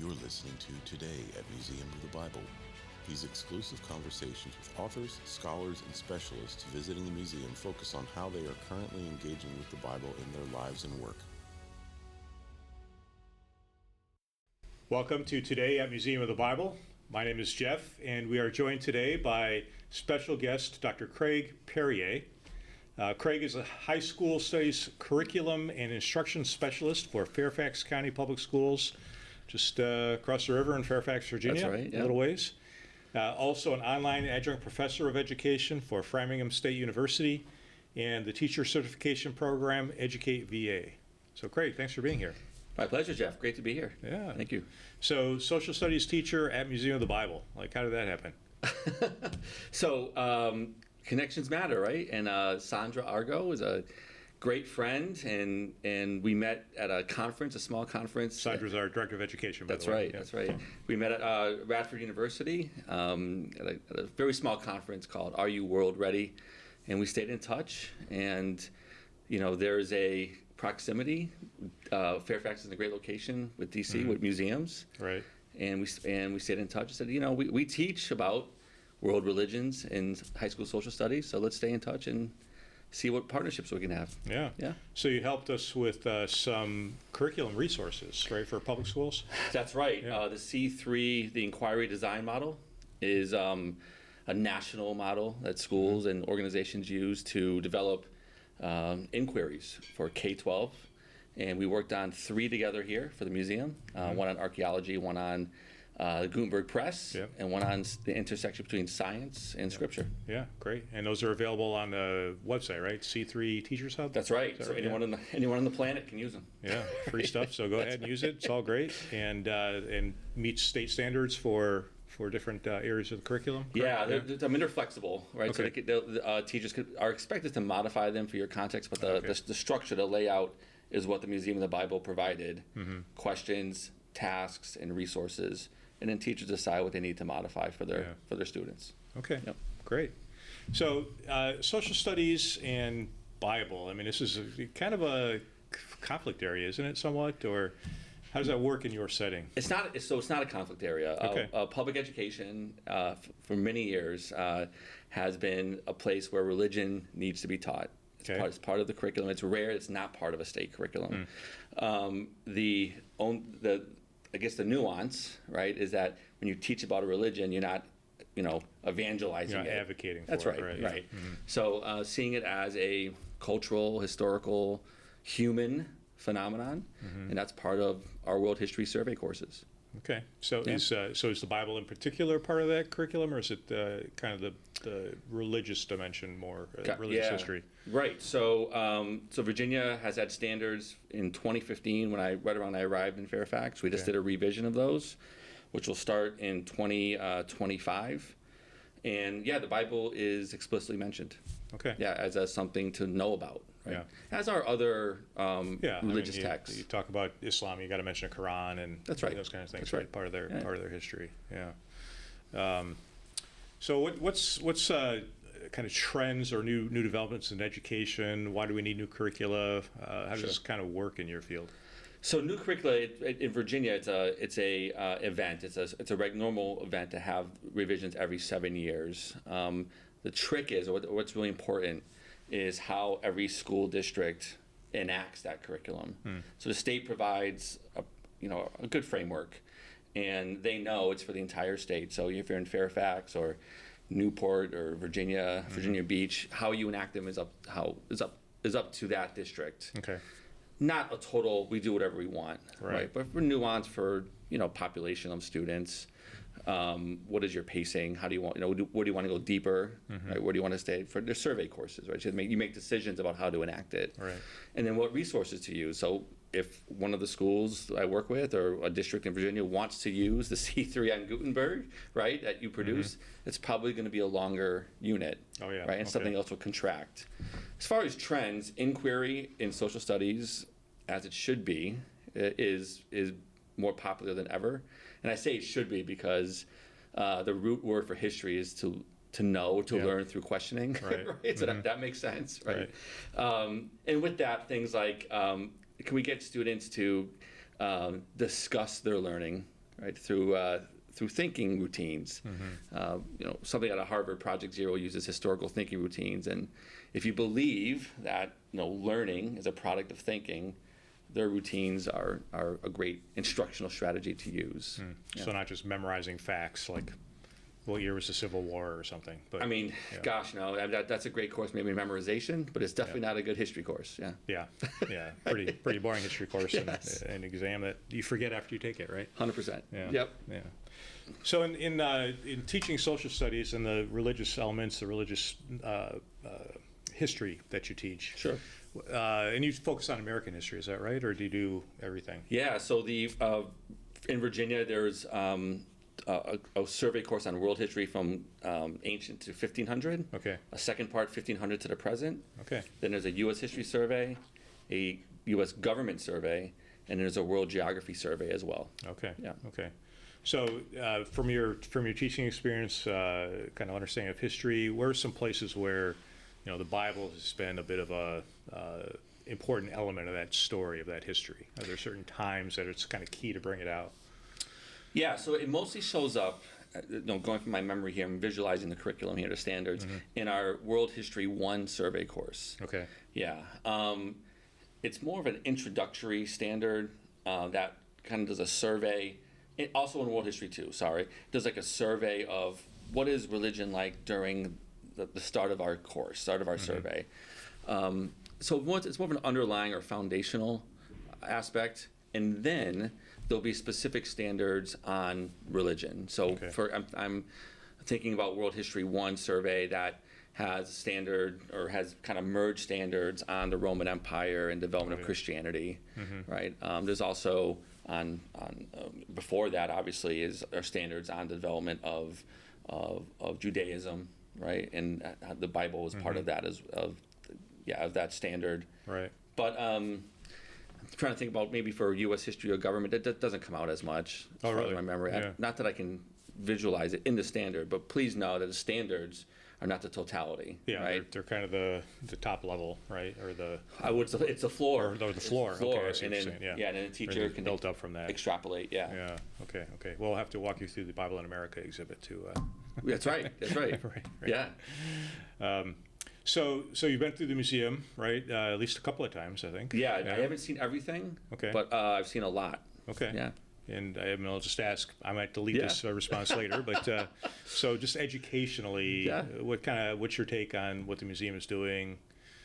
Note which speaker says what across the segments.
Speaker 1: You're listening to Today at Museum of the Bible. These exclusive conversations with authors, scholars, and specialists visiting the museum focus on how they are currently engaging with the Bible in their lives and work.
Speaker 2: Welcome to Today at Museum of the Bible. My name is Jeff, and we are joined today by special guest Dr. Craig Perrier. Craig is a high school studies curriculum and instruction specialist for Fairfax County Public Schools, just across the river in Fairfax, Virginia.
Speaker 3: That's right, yeah.
Speaker 2: A little ways. Also an online adjunct professor of education for Framingham State University and the teacher certification program Educate VA. So Craig, thanks for being here.
Speaker 3: My pleasure, Jeff. Great to be here.
Speaker 2: Yeah.
Speaker 3: Thank you.
Speaker 2: So social studies teacher at Museum of the Bible. Like, how did that happen?
Speaker 3: So connections matter, right? And Sandra Argo is a great friend, and we met at a conference, a small conference.
Speaker 2: Sandra's our director of education, by
Speaker 3: That's
Speaker 2: the way.
Speaker 3: right. Yeah. That's right. We met at Radford University at a very small conference called Are You World Ready? And we stayed in touch. And there's a proximity. Fairfax is a great location with DC with museums.
Speaker 2: Right.
Speaker 3: And we stayed in touch and said, we teach about world religions in high school social studies, so let's stay in touch and see what partnerships we can have.
Speaker 2: Yeah. So you helped us with some curriculum resources, right, for public schools?
Speaker 3: That's right. Yeah. The C3, the inquiry design model, is a national model that schools and organizations use to develop inquiries for K-12. And we worked on 3 together here for the museum, one on archaeology, one on Gutenberg Press, and one on the intersection between science and scripture.
Speaker 2: Yeah, great. And those are available on the website, right? C3 Teachers Hub?
Speaker 3: That's right. So right? anyone on the planet can use them.
Speaker 2: Yeah, free stuff. So go ahead and use it. It's all great. And meets state standards for different areas of the curriculum?
Speaker 3: Yeah, they're flexible, right?
Speaker 2: Okay.
Speaker 3: So the teachers are expected to modify them for your context, but the structure, the layout is what the Museum of the Bible provided. Questions, tasks, and resources. And then teachers decide what they need to modify for their students.
Speaker 2: Okay, Great. So social studies and Bible, I mean, this is kind of a conflict area, isn't it, somewhat? Or how does that work in your setting?
Speaker 3: It's not a conflict area.
Speaker 2: Okay.
Speaker 3: Public education for many years has been a place where religion needs to be taught. It's part of the curriculum. It's rare. It's not part of a state curriculum. I guess the nuance, right, is that when you teach about a religion, you're not, evangelizing
Speaker 2: You're not
Speaker 3: it.
Speaker 2: advocating for
Speaker 3: That's
Speaker 2: it.
Speaker 3: Right.
Speaker 2: Right.
Speaker 3: So seeing it as a cultural, historical, human phenomenon, and that's part of our world history survey courses.
Speaker 2: Okay. So is the Bible in particular part of that curriculum, or is it kind of the religious dimension more, religious history?
Speaker 3: Right. So Virginia has had standards in 2015 when I arrived in Fairfax. We just did a revision of those, which will start in 2025. And the Bible is explicitly mentioned.
Speaker 2: Okay.
Speaker 3: Yeah, as something to know about. Right?
Speaker 2: Yeah.
Speaker 3: As are other religious texts.
Speaker 2: You talk about Islam, you got to mention a Quran and
Speaker 3: that's right.
Speaker 2: those kind of things.
Speaker 3: That's right.
Speaker 2: Part of their history. Yeah. So what's kind of trends or new developments in education? Why do we need new curricula? How does this kind of work in your field?
Speaker 3: So new curricula in Virginia, it's a event. It's a normal event to have revisions every 7 years. The trick is, or what's really important, is how every school district enacts that curriculum. So the state provides a good framework, and they know it's for the entire state. So if you're in Fairfax or Newport or Virginia Beach, how you enact them is up to that district.
Speaker 2: Okay.
Speaker 3: Not a total, we do whatever we want,
Speaker 2: right?
Speaker 3: But for nuance, for population of students, what is your pacing? How do you want, where do you want to go deeper? Right? Where do you want to stay? For their survey courses, right? You make decisions about how to enact it,
Speaker 2: right?
Speaker 3: And then what resources to use. So if one of the schools I work with or a district in Virginia wants to use the C3 on Gutenberg, right, that you produce, it's probably going to be a longer unit, right? And something else will contract. As far as trends, inquiry in social studies, as it should be, is more popular than ever. And I say it should be because the root word for history is to know, to learn through questioning, right? So that makes sense, right? And with that, things like, can we get students to discuss their learning, right? Through thinking routines. Something out of Harvard, Project Zero, uses historical thinking routines. And if you believe that learning is a product of thinking, their routines are a great instructional strategy to use. Yeah.
Speaker 2: So not just memorizing facts like what year was the Civil War or something. But
Speaker 3: I mean, gosh, no, that's a great course, maybe memorization, but it's definitely not a good history course. Yeah.
Speaker 2: Yeah. Pretty boring history course.
Speaker 3: Yes.
Speaker 2: An exam that you forget after you take it, right?
Speaker 3: 100%.
Speaker 2: Yeah.
Speaker 3: Yep.
Speaker 2: Yeah. So in teaching social studies and the religious elements, the religious history that you teach.
Speaker 3: Sure.
Speaker 2: And you focus on American history, is that right? Or do you do everything?
Speaker 3: Yeah, so in Virginia, there's a survey course on world history from ancient to 1500.
Speaker 2: Okay.
Speaker 3: A second part, 1500 to the present.
Speaker 2: Okay.
Speaker 3: Then there's a U.S. history survey, a U.S. government survey, and there's a world geography survey as well.
Speaker 2: Okay.
Speaker 3: Yeah.
Speaker 2: Okay. So from your teaching experience, kind of understanding of history, where are some places where the Bible has been a bit of a important element of that story, of that history? Are there certain times that it's kind of key to bring it out?
Speaker 3: Yeah, so it mostly shows up, going from my memory here, I'm visualizing the curriculum here, the standards, in our World History 1 survey course.
Speaker 2: Okay.
Speaker 3: Yeah. It's more of an introductory standard that kind of does a survey, also in World History 2, does like a survey of what is religion like during the start of our course, start of our survey. So it's more of an underlying or foundational aspect, and then there'll be specific standards on religion. So I'm thinking about World History 1 survey that has a standard or has kind of merged standards on the Roman Empire and development of Christianity, right? There's also before that, obviously, are standards on the development of Judaism, right? And the Bible is part of that of that standard.
Speaker 2: Right.
Speaker 3: But I'm trying to think about maybe for U.S. history or government, that doesn't come out as much.
Speaker 2: Oh, really?
Speaker 3: My memory.
Speaker 2: Yeah.
Speaker 3: Not that I can visualize it in the standard, but please know that the standards are not the totality.
Speaker 2: Yeah,
Speaker 3: right?
Speaker 2: they're kind of the top level, right? Or
Speaker 3: it's the floor.
Speaker 2: Or the floor. Okay, I see
Speaker 3: and
Speaker 2: what
Speaker 3: then,
Speaker 2: you're saying.
Speaker 3: and then the teacher can
Speaker 2: built up from that.
Speaker 3: Extrapolate. Yeah.
Speaker 2: Yeah. Okay. We'll have to walk you through the Bible in America exhibit too.
Speaker 3: That's right.
Speaker 2: right.
Speaker 3: Yeah.
Speaker 2: So you've been through the museum, right? At least a couple of times, I think.
Speaker 3: Yeah. I haven't seen everything.
Speaker 2: Okay.
Speaker 3: But I've seen a lot.
Speaker 2: Okay.
Speaker 3: Yeah.
Speaker 2: And I'll just ask. I might delete this response later, but so just educationally, what's your take on what the museum is doing?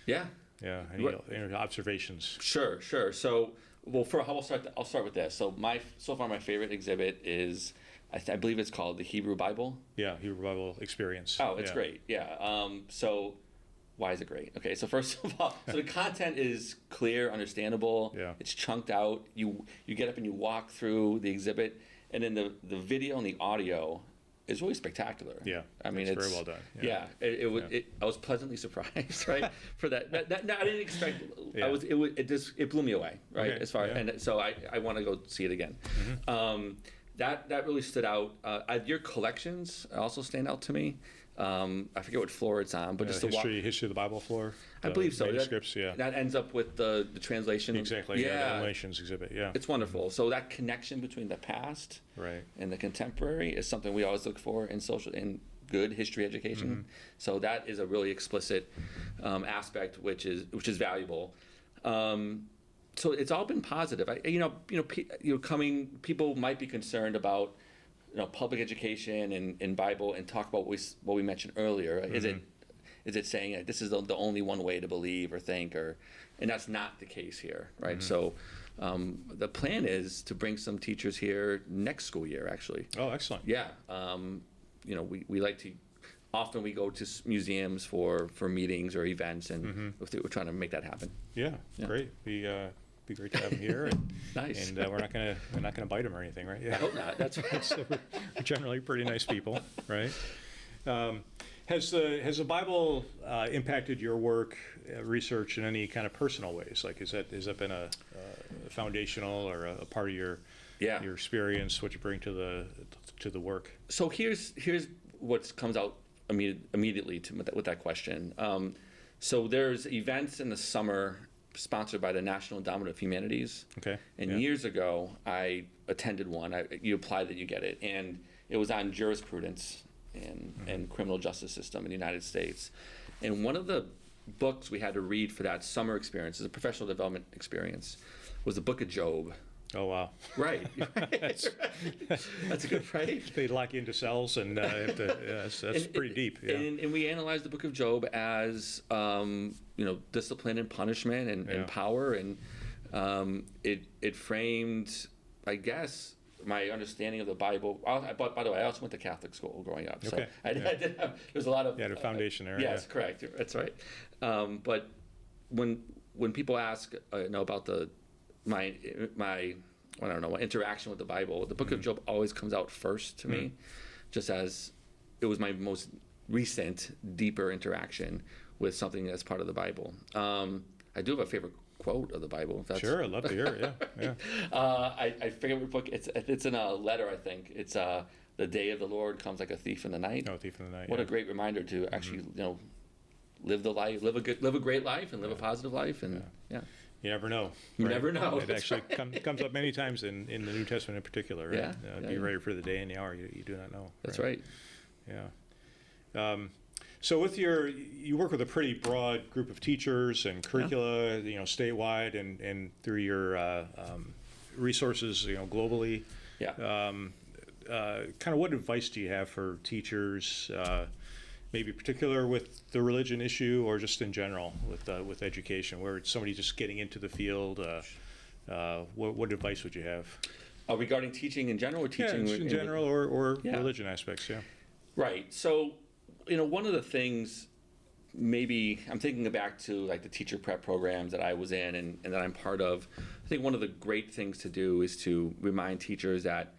Speaker 3: Yeah.
Speaker 2: Yeah. Any observations?
Speaker 3: Sure. So, I'll start with this. So far my favorite exhibit is, I believe it's called the Hebrew Bible.
Speaker 2: Yeah, Hebrew Bible Experience.
Speaker 3: Oh, it's great. Yeah. So why is it great? Okay, so first of all, so the content is clear, understandable.
Speaker 2: Yeah.
Speaker 3: It's chunked out. You get up and you walk through the exhibit, and then the video and the audio is really spectacular.
Speaker 2: Yeah,
Speaker 3: I mean,
Speaker 2: it's very well done.
Speaker 3: Yeah, I was pleasantly surprised, right, for that. No, I didn't expect.
Speaker 2: Yeah.
Speaker 3: It blew me away, right?
Speaker 2: Okay,
Speaker 3: As far
Speaker 2: yeah.
Speaker 3: and so I want to go see it again. That really stood out. Your collections also stand out to me. I forget what floor it's on, but just the
Speaker 2: history of the Bible floor.
Speaker 3: I believe so.
Speaker 2: Manuscripts,
Speaker 3: that ends up with the translation.
Speaker 2: Exactly. Yeah. The Relations exhibit. Yeah.
Speaker 3: It's wonderful. So that connection between the past and the contemporary is something we always look for in good history education. So that is a really explicit aspect, which is valuable. So it's all been positive. People might be concerned about public education and Bible, and talk about what we mentioned earlier. Is it saying this is the only one way to believe or think, and that's not the case here, right? So the plan is to bring some teachers here next school year, actually.
Speaker 2: Oh, excellent.
Speaker 3: Yeah. We like to. Often we go to museums for meetings or events, and we're trying to make that happen.
Speaker 2: Yeah. Great. Be great to have them here. And,
Speaker 3: nice.
Speaker 2: And we're not gonna bite them or anything, right? Yeah.
Speaker 3: I hope not. That's right.
Speaker 2: So we're generally pretty nice people, right? Has the Bible impacted your work, research in any kind of personal ways? Like, has that been a foundational or a part of your experience, what you bring to the work?
Speaker 3: So here's what comes out immediately with that question. So there's events in the summer sponsored by the National Endowment of Humanities.
Speaker 2: Okay.
Speaker 3: And
Speaker 2: Yeah.
Speaker 3: years ago, I attended one. You apply that, you get it. And it was on jurisprudence and criminal justice system in the United States. And one of the books we had to read for that summer experience, as a professional development experience, was the Book of Job.
Speaker 2: Oh, wow.
Speaker 3: Right. That's a good, right?
Speaker 2: They lock you into cells and have to, that's pretty deep. Yeah.
Speaker 3: And we analyzed the Book of Job as, discipline and punishment and power. And it framed, I guess, my understanding of the Bible. By the way, I also went to Catholic school growing up. So
Speaker 2: Okay.
Speaker 3: I did have, there's a lot of...
Speaker 2: You had a foundation there.
Speaker 3: Yes, correct. That's right. But when people ask about my I don't know, my interaction with the Bible, the Book of Job always comes out first to me, just as it was my most recent, deeper interaction with something that's part of the Bible. I do have a favorite quote of the Bible. If that's...
Speaker 2: Sure, I'd love to hear it. Yeah.
Speaker 3: I forget what book it's in a letter. I think it's the day of the Lord comes like a thief in the night.
Speaker 2: Oh, thief in the night.
Speaker 3: What a great reminder to actually live the life, live a great life, and live a positive life, and
Speaker 2: You never know.
Speaker 3: You never know.
Speaker 2: It actually comes up many times in the New Testament in particular. Right? Be ready for the day and the hour you do not know.
Speaker 3: That's right.
Speaker 2: Yeah. So with you work with a pretty broad group of teachers and curricula, statewide and through your resources, globally.
Speaker 3: Yeah.
Speaker 2: Kind of what advice do you have for teachers, maybe particular with the religion issue or just in general with education, where it's somebody just getting into the field? What advice would you have?
Speaker 3: Regarding teaching in general, or teaching
Speaker 2: in general, or religion aspects? Yeah.
Speaker 3: Right. So, one of the things, maybe I'm thinking back to like the teacher prep programs that I was in and that I'm part of. I think one of the great things to do is to remind teachers that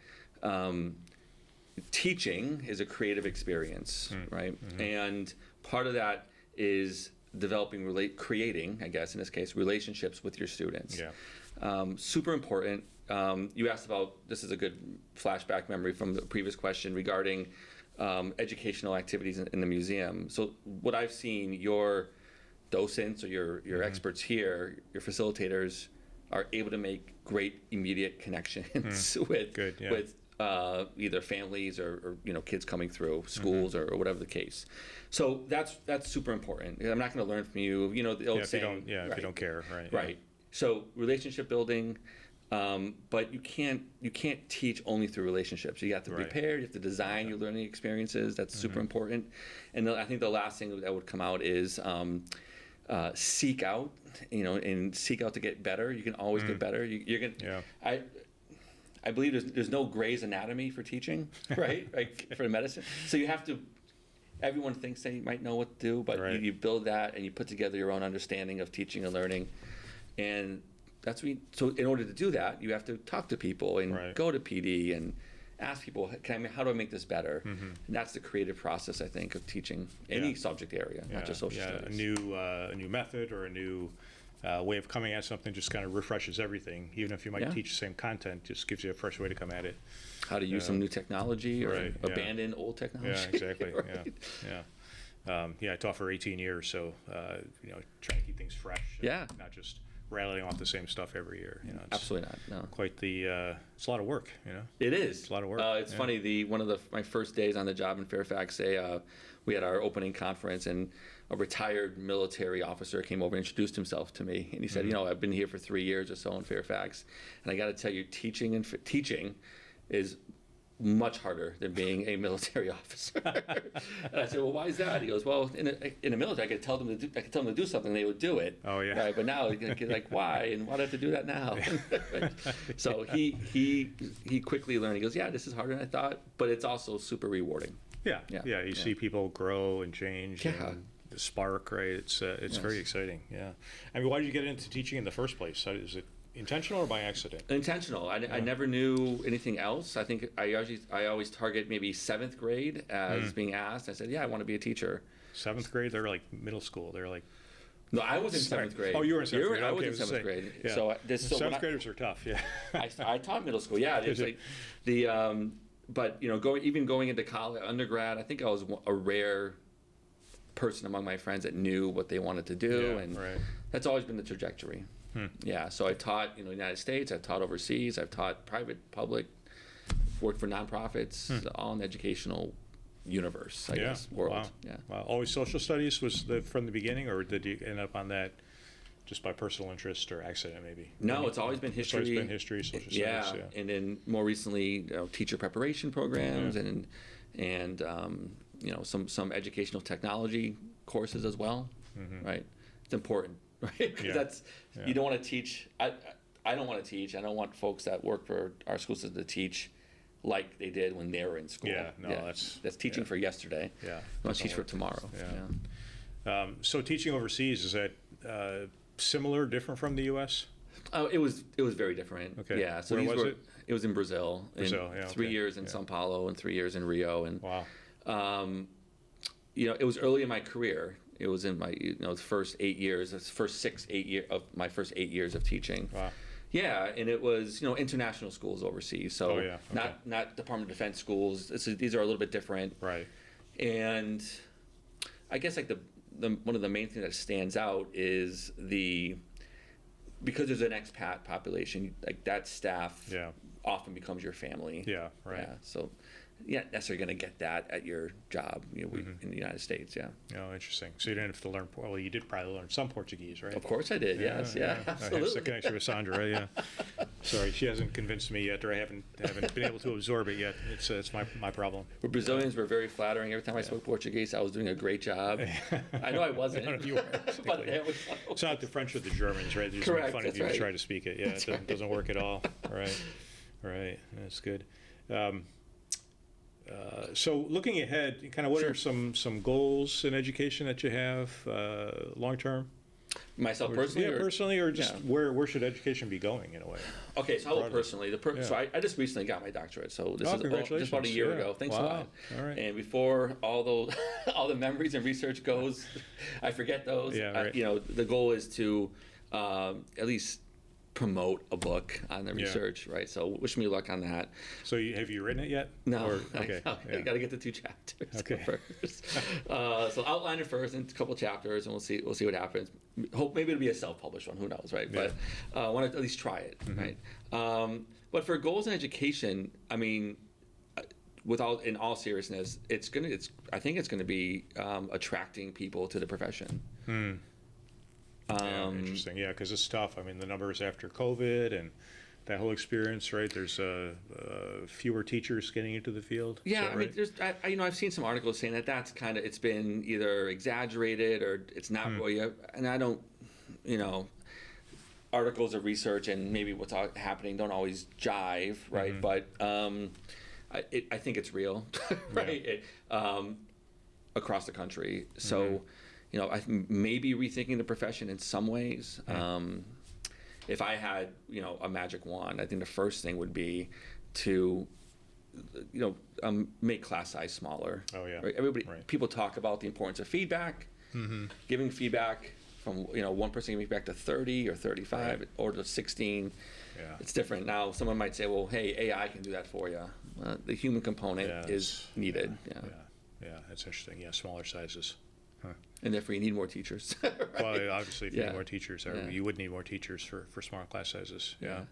Speaker 3: teaching is a creative experience, right? Mm-hmm. And part of that is creating, I guess in this case, relationships with your students. Yeah. Super important. You asked about, this is a good flashback memory from the previous question regarding educational activities in the museum. So what I've seen, your docents or your experts here, your facilitators, are able to make great immediate connections with either families or kids coming through schools or whatever the case. So that's super important. I'm not going to learn from you. The old saying.
Speaker 2: If you don't care, right?
Speaker 3: Right. So relationship building. But you can't teach only through relationships. You have to be prepared. You have to design your learning experiences. That's super important. And I think the last thing that would come out is seek out. And seek out to get better. You can always get better. You're gonna. Yeah. I believe there's no Grey's Anatomy for teaching, right? Like for medicine. So you have to. Everyone thinks they might know what to do, but you build that and you put together your own understanding of teaching and learning, and so in order to do that, you have to talk to people and go to PD and ask people, how do I make this better? Mm-hmm. And that's the creative process, I think, of teaching any subject area, not just social studies.
Speaker 2: A new method or a new way of coming at something just kind of refreshes everything. Even if you might teach the same content, just gives you a fresh way to come at it.
Speaker 3: How to use some new technology or abandon old technology.
Speaker 2: Yeah, exactly. I taught for 18 years, so trying to keep things fresh. Not just rattling off the same stuff every year.
Speaker 3: Absolutely not. No.
Speaker 2: Quite it's a lot of work.
Speaker 3: It is.
Speaker 2: It's a lot of work.
Speaker 3: It's funny. One of my first days on the job in Fairfax, we had our opening conference, and a retired military officer came over and introduced himself to me, and he said, I've been here for 3 years or so in Fairfax, and I got to tell you, teaching is much harder than being a military officer. And I said, well, why is that? He goes, well, in the military, I could tell them to do something, and they would do it.
Speaker 2: Oh yeah.
Speaker 3: Right, but now you're like, why? And why do I have to do that now? Right? So he quickly learned. He goes, yeah, this is harder than I thought, but it's also super rewarding.
Speaker 2: Yeah. You see people grow and change. And the spark, right? It's very exciting. Yeah. I mean, why did you get into teaching in the first place? Is it intentional or by accident?
Speaker 3: Intentional. I never knew anything else. I think I always target maybe 7th grade as being asked. I said, I want to be a teacher.
Speaker 2: 7th grade? They're like middle school. They're like...
Speaker 3: No, I was in 7th grade.
Speaker 2: Oh, you were in 7th grade.
Speaker 3: I was in 7th grade.
Speaker 2: Yeah.
Speaker 3: So
Speaker 2: 7th graders are tough, yeah.
Speaker 3: I taught middle school, It's like but going into college, undergrad, I think I was a rare person among my friends that knew what they wanted to do,
Speaker 2: Yeah,
Speaker 3: and
Speaker 2: right.
Speaker 3: that's always been the trajectory. Yeah, so I taught in the United States, I've taught overseas, I've taught private, public, worked for nonprofits, all in the educational universe, I guess, world.
Speaker 2: Wow.
Speaker 3: Yeah.
Speaker 2: Wow. Always social studies from the beginning, or did you end up on that just by personal interest or accident, maybe?
Speaker 3: No, it's always been history.
Speaker 2: It's always been history, social studies.
Speaker 3: Yeah, and then more recently, teacher preparation programs and some educational technology courses as well. Right, it's important, right? Because that's you don't want to teach. I don't want to teach. I don't want folks that work for our school system to teach like they did when they were in school.
Speaker 2: Yeah, no,
Speaker 3: that's teaching for yesterday.
Speaker 2: Yeah,
Speaker 3: I want to teach for tomorrow.
Speaker 2: Yeah. So teaching overseas, is that similar, different from the U.S.?
Speaker 3: Oh, it was very different.
Speaker 2: Okay.
Speaker 3: Yeah. So
Speaker 2: Where was it?
Speaker 3: It was in Brazil.
Speaker 2: Brazil, yeah.
Speaker 3: 3 years in Sao Paulo and 3 years in Rio. And
Speaker 2: Wow.
Speaker 3: it was early in my career. It was in my the first 8 years, the first 8 years of my first 8 years of teaching.
Speaker 2: Wow.
Speaker 3: Yeah, and it was international schools overseas. So not Department of Defense schools. These are a little bit different.
Speaker 2: Right.
Speaker 3: And I guess like the one of the main things that stands out is because there's an expat population, like that staff often becomes your family.
Speaker 2: Yeah, right.
Speaker 3: Yeah, so you're not necessarily going to get that at your job in the United States. Yeah.
Speaker 2: Oh, interesting. So you didn't have to learn. Well, you did probably learn some Portuguese, right?
Speaker 3: Of course I did. Yes. Yeah. Absolutely.
Speaker 2: I have a connection with Sandra. Yeah. Sorry, she hasn't convinced me yet, or I haven't been able to absorb it yet. It's my problem.
Speaker 3: Well, Brazilians were very flattering. Every time I spoke Portuguese, I was doing a great job. I know I wasn't.
Speaker 2: I don't know if you were.
Speaker 3: But
Speaker 2: It's not the French or the Germans, right? They just
Speaker 3: Correct,
Speaker 2: make fun of
Speaker 3: that's
Speaker 2: you
Speaker 3: right.
Speaker 2: to try to speak it. Yeah, it doesn't work at all. Right. That's good. So looking ahead, kind of what are some goals in education that you have long term?
Speaker 3: Myself personally?
Speaker 2: Yeah, personally, or just where should education be going in a way?
Speaker 3: Okay, so how about personally? So I just recently got my doctorate, so this is
Speaker 2: congratulations.
Speaker 3: just about a year ago. Thanks a lot.
Speaker 2: All right.
Speaker 3: And before all the memories and research goes, I forget those.
Speaker 2: Yeah, right.
Speaker 3: The goal is to at least promote a book on the research, right? So wish me luck on that.
Speaker 2: So have you written it yet?
Speaker 3: No.
Speaker 2: Okay.
Speaker 3: I got to get the 2 chapters
Speaker 2: Okay.
Speaker 3: first. So outline it first in a couple chapters, and we'll see what happens. Hope maybe it'll be a self-published one. Who knows, right?
Speaker 2: Yeah.
Speaker 3: But I want to at least try it, right? But for goals in education, I mean, in all seriousness, I think it's gonna be attracting people to the profession.
Speaker 2: Interesting. Yeah, because it's tough. I mean, the numbers after COVID and that whole experience, right? There's fewer teachers getting into the field.
Speaker 3: Yeah, I
Speaker 2: right?
Speaker 3: mean, I've seen some articles saying that's kind of, it's been either exaggerated or it's not really, and I don't, articles of research and maybe what's happening don't always jive, right? But I think it's real, right? Across the country. So, I may be rethinking the profession in some ways. If I had, a magic wand, I think the first thing would be to, make class size smaller.
Speaker 2: Oh yeah.
Speaker 3: Right? People talk about the importance of feedback, giving feedback from, one person giving feedback to 30 or 35 or to 16.
Speaker 2: Yeah.
Speaker 3: It's different. Now, someone might say, well, hey, AI can do that for you. The human component is needed.
Speaker 2: Yeah, that's interesting. Yeah, smaller sizes.
Speaker 3: And therefore, you need more teachers. Right?
Speaker 2: Well, obviously, if you need more teachers,
Speaker 3: Yeah.
Speaker 2: you would need more teachers for smaller class sizes. Yeah.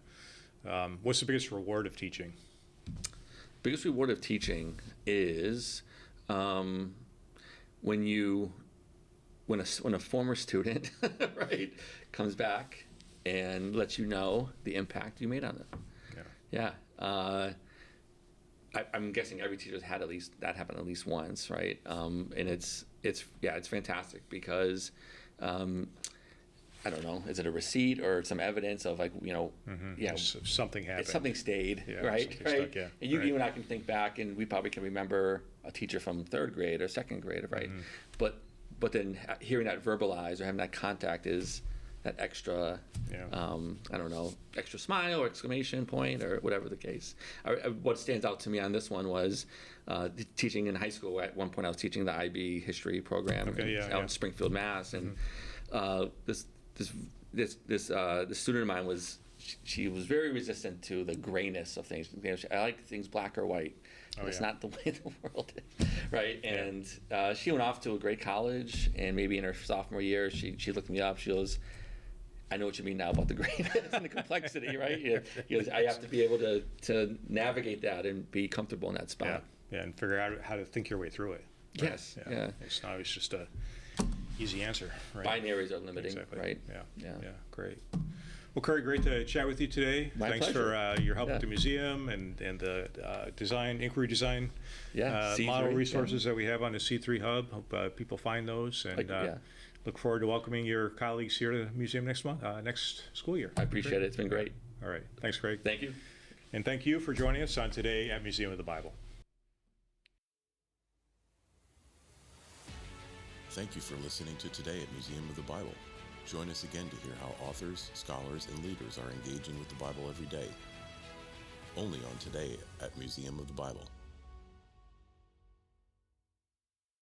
Speaker 2: What's the biggest reward of teaching?
Speaker 3: Biggest reward of teaching is when a former student, right, comes back and lets you know the impact you made on them. Yeah. I'm guessing every teacher's had at least that happen at least once, right? And it's fantastic because I don't know, is it a receipt or some evidence of
Speaker 2: Something happened.
Speaker 3: something stayed,
Speaker 2: Yeah,
Speaker 3: right?
Speaker 2: something
Speaker 3: Right.
Speaker 2: stuck, yeah.
Speaker 3: And you and I can think back, and we probably can remember a teacher from 3rd grade or 2nd grade, right? But then hearing that verbalized or having that contact is that extra, I don't know, extra smile or exclamation point or whatever the case. What stands out to me on this one was teaching in high school. At one point, I was teaching the IB history program out in Springfield, Mass. And this student of mine was she was very resistant to the grayness of things. I like things black or white.
Speaker 2: Oh,
Speaker 3: It's
Speaker 2: yeah.
Speaker 3: not the way the world is, right? And she went off to a great college, and maybe in her sophomore year, she looked me up. She goes, I know what you mean now about the grayness and the complexity, right? I have to be able to navigate that and be comfortable in that spot.
Speaker 2: Yeah, and figure out how to think your way through it. Right?
Speaker 3: Yes, yeah.
Speaker 2: It's not always just a easy answer, right?
Speaker 3: Binaries are limiting,
Speaker 2: Exactly.
Speaker 3: right?
Speaker 2: Yeah, great. Well, Corey, great to chat with you today.
Speaker 3: My
Speaker 2: Thanks
Speaker 3: pleasure.
Speaker 2: for your help
Speaker 3: Yeah.
Speaker 2: with the museum and the inquiry design
Speaker 3: C3,
Speaker 2: model resources that we have on the C3 Hub. Hope people find those, and look forward to welcoming your colleagues here to the museum next school year.
Speaker 3: I appreciate it. It's been great.
Speaker 2: All right. Thanks, Craig.
Speaker 3: Thank you.
Speaker 2: And thank you for joining us on Today at Museum of the Bible.
Speaker 1: Thank you for listening to Today at Museum of the Bible. Join us again to hear how authors, scholars, and leaders are engaging with the Bible every day. Only on Today at Museum of the Bible.